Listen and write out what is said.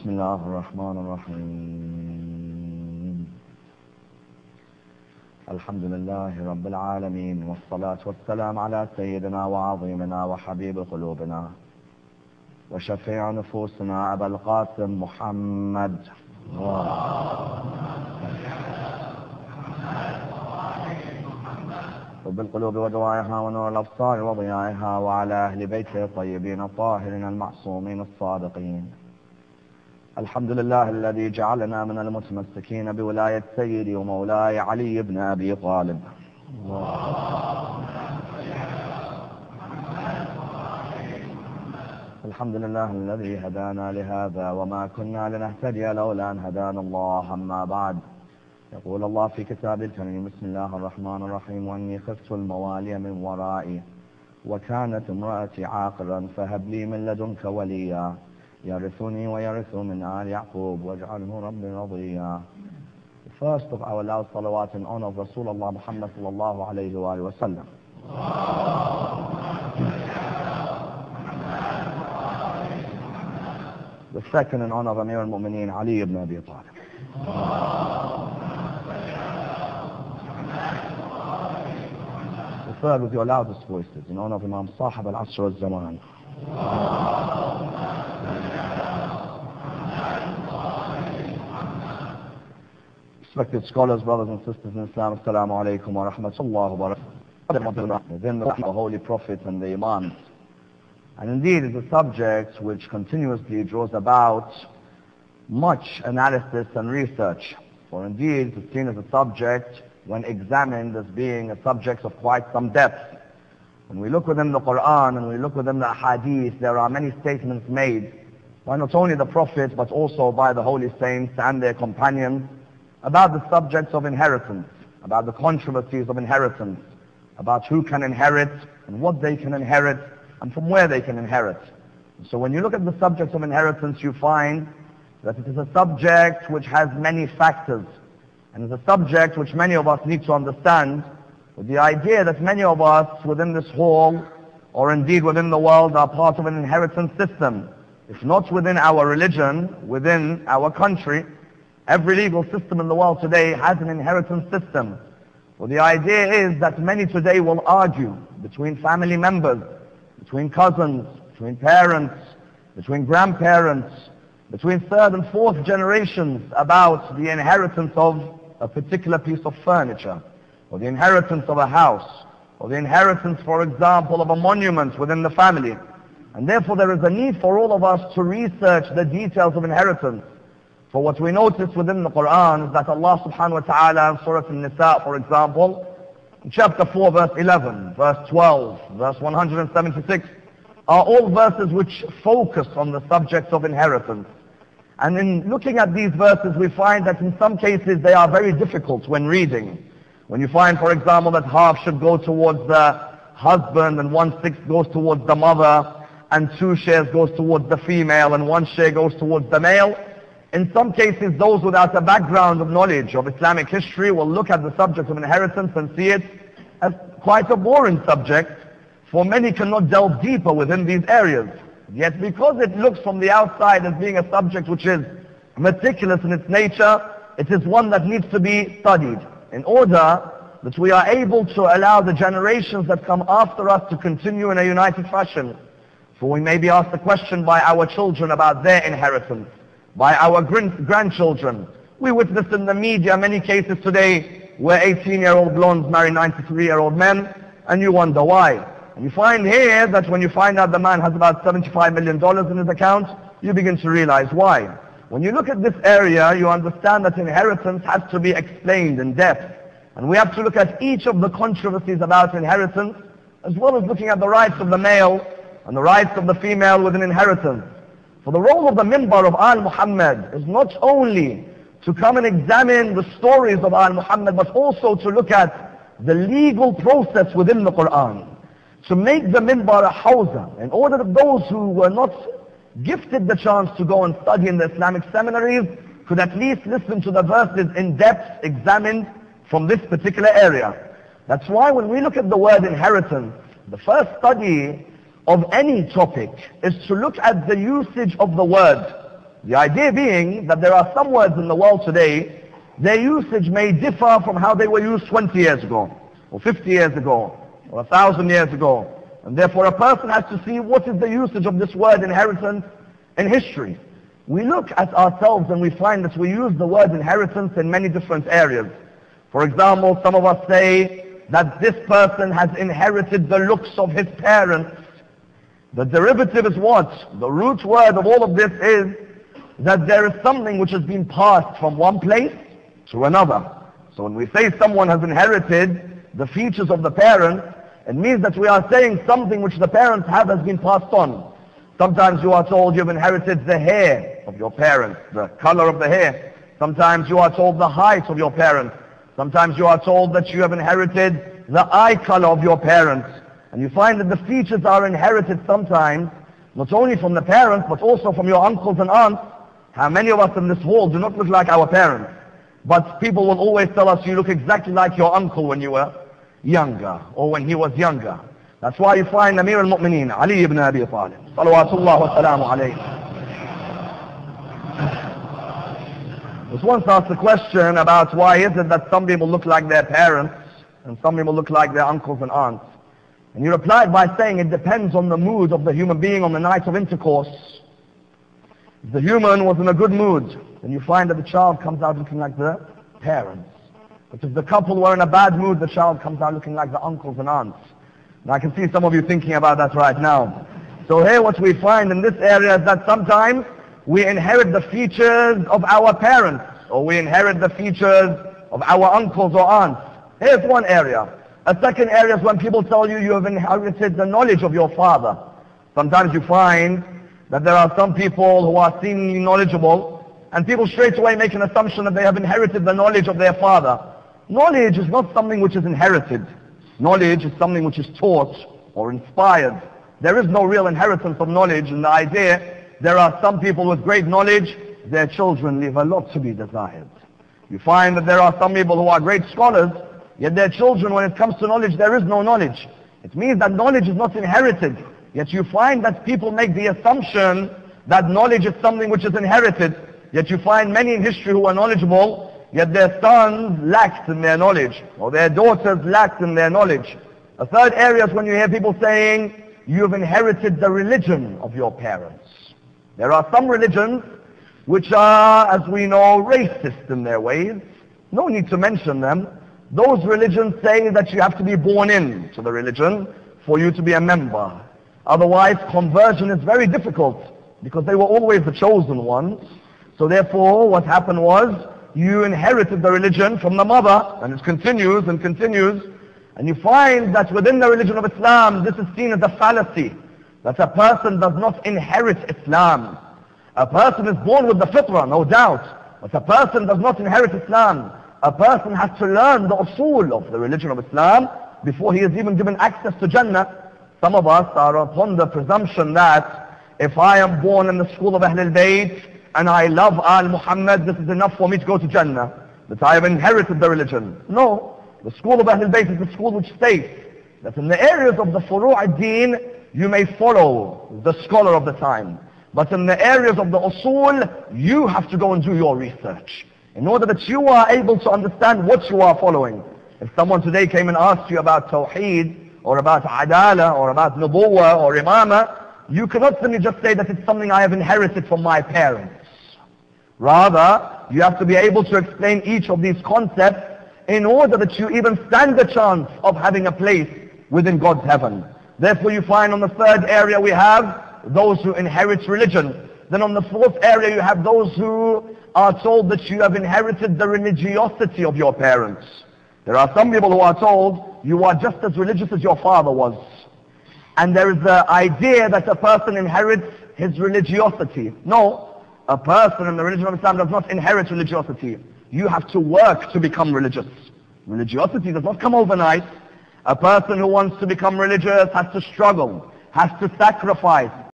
بسم الله الرحمن الرحيم الحمد لله رب العالمين والصلاة والسلام على سيدنا وعظيمنا وحبيب قلوبنا وشفيع نفوسنا أبا القاسم محمد وبالقلوب ودوائها ونور الأبصار وضيائها وعلى أهل بيته الطيبين الطاهرين المعصومين الصادقين. الحمد لله الذي جعلنا من المتمسكين بولاية سيدي ومولاي علي بن أبي طالب. الحمد لله الذي هدانا لهذا وما كنا لنهتدي لولا أن هدانا الله. أما بعد، يقول الله في كتابه الكريم: بسم الله الرحمن الرحيم وإني خفت الموالي من ورائي وكانت امرأتي عاقرا فهب لي من لدنك وليا يرثني ويرث من آل يعقوب واجعله ربي رضيا. First of our loud salawat in honor of Rasulullah Muhammad sallallahu alayhi wa sallam. The second in honor of Amir al-Mu'mineen Ali ibn Abi Talib. The third with your loudest voices in honor of Imam Sahib al-Asr al-Zaman. Respected scholars, brothers and sisters in Islam, Assalamu alaikum wa rahmatullahi wa barakatuh. Within the Holy Prophet and the Imams. And indeed, it's a subject which continuously draws about much analysis and research. For indeed, it's seen as a subject, when examined, as being a subject of quite some depth. When we look within the Quran and we look within the Hadith, there are many statements made by not only the Prophet, but also by the Holy Saints and their companions, about the subjects of inheritance, about the controversies of inheritance, about who can inherit and what they can inherit and from where they can inherit. So when you look at the subjects of inheritance, you find that it is a subject which has many factors, and it's a subject which many of us need to understand, with the idea that many of us within this hall, or indeed within the world, are part of an inheritance system. If not within our religion, within our country, every legal system in the world today has an inheritance system. Well, the idea is that many today will argue between family members, between cousins, between parents, between grandparents, between third and fourth generations about the inheritance of a particular piece of furniture, or the inheritance of a house, or the inheritance, for example, of a monument within the family. And therefore there is a need for all of us to research the details of inheritance. For what we notice within the Quran is that Allah subhanahu wa ta'ala in Surah An-Nisa, for example, in chapter 4, verse 11, verse 12, verse 176, are all verses which focus on the subject of inheritance. And in looking at these verses, we find that in some cases they are very difficult when reading. When you find, for example, that half should go towards the husband and 1/6 goes towards the mother, and 2 shares goes towards the female and 1 share goes towards the male. In some cases, those without a background of knowledge of Islamic history will look at the subject of inheritance and see it as quite a boring subject, for many cannot delve deeper within these areas. Yet because it looks from the outside as being a subject which is meticulous in its nature, it is one that needs to be studied in order that we are able to allow the generations that come after us to continue in a united fashion. For we may be asked the question by our children about their inheritance, by our grandchildren. We witness in the media many cases today where 18-year-old blondes marry 93-year-old men, and you wonder why. And you find here that when you find out the man has about $75 million in his account, you begin to realize why. When you look at this area, you understand that inheritance has to be explained in depth. And we have to look at each of the controversies about inheritance, as well as looking at the rights of the male and the rights of the female within inheritance. For the role of the minbar of Al Muhammad is not only to come and examine the stories of Al Muhammad, but also to look at the legal process within the Quran. To make the minbar a hawza, in order that those who were not gifted the chance to go and study in the Islamic seminaries could at least listen to the verses in depth, examined from this particular area. That's why when we look at the word inheritance, the first study of any topic is to look at the usage of the word. The idea being that there are some words in the world today, their usage may differ from how they were used 20 years ago, or 50 years ago, or 1,000 years ago. And therefore a person has to see what is the usage of this word inheritance in history. We look at ourselves and we find that we use the word inheritance in many different areas. For example, some of us say that this person has inherited the looks of his parents. The derivative is what? The root word of all of this is that there is something which has been passed from one place to another. So when we say someone has inherited the features of the parents, it means that we are saying something which the parents have has been passed on. Sometimes you are told you've inherited the hair of your parents, the color of the hair. Sometimes you are told the height of your parents. Sometimes you are told that you have inherited the eye color of your parents. And you find that the features are inherited sometimes, not only from the parents, but also from your uncles and aunts. How many of us in this hall do not look like our parents? But people will always tell us you look exactly like your uncle when you were younger, or when he was younger. That's why you find Amir al-Mu'mineen, Ali ibn Abi Talib, salawatullah wa salamu alayhi, was once asked a question about why is it that some people look like their parents and some people look like their uncles and aunts. And he replied by saying it depends on the mood of the human being on the night of intercourse. If the human was in a good mood, then you find that the child comes out looking like the parents. But if the couple were in a bad mood, the child comes out looking like the uncles and aunts. And I can see some of you thinking about that right now. So here what we find in this area is that sometimes we inherit the features of our parents, or we inherit the features of our uncles or aunts. Here's one area. A second area is when people tell you you have inherited the knowledge of your father. Sometimes you find that there are some people who are seemingly knowledgeable, and people straight away make an assumption that they have inherited the knowledge of their father. Knowledge is not something which is inherited. Knowledge is something which is taught or inspired. There is no real inheritance of knowledge in the idea. There are some people with great knowledge, their children leave a lot to be desired. You find that there are some people who are great scholars, yet their children, when it comes to knowledge, there is no knowledge. It means that knowledge is not inherited. Yet you find that people make the assumption that knowledge is something which is inherited. Yet you find many in history who are knowledgeable, yet their sons lacked in their knowledge, or their daughters lacked in their knowledge. A third area is when you hear people saying, you've inherited the religion of your parents. There are some religions which are, as we know, racist in their ways. No need to mention them. Those religions say that you have to be born into the religion for you to be a member. Otherwise, conversion is very difficult, because they were always the chosen ones. So therefore, what happened was, you inherited the religion from the mother, and it continues and continues. And you find that within the religion of Islam, this is seen as a fallacy, that a person does not inherit Islam. A person is born with the fitrah, no doubt, but a person does not inherit Islam. A person has to learn the usul of the religion of Islam before he is even given access to Jannah. Some of us are upon the presumption that if I am born in the school of Ahlul Bayt and I love Al-Muhammad, this is enough for me to go to Jannah, that I have inherited the religion. No, the school of Ahlul Bayt is the school which states that in the areas of the furu' ad-din, you may follow the scholar of the time. But in the areas of the usul, you have to go and do your research, in order that you are able to understand what you are following. If someone today came and asked you about Tawheed, or about Adala, or about Nubuwwah, or Imamah, you cannot simply just say that it's something I have inherited from my parents. Rather, you have to be able to explain each of these concepts in order that you even stand the chance of having a place within God's heaven. Therefore you find on the third area we have those who inherit religion. Then on the fourth area you have those who are told that you have inherited the religiosity of your parents. There are some people who are told you are just as religious as your father was. And there is the idea that a person inherits his religiosity. No, a person in the religion of Islam does not inherit religiosity. You have to work to become religious. Religiosity does not come overnight. A person who wants to become religious has to struggle, has to sacrifice,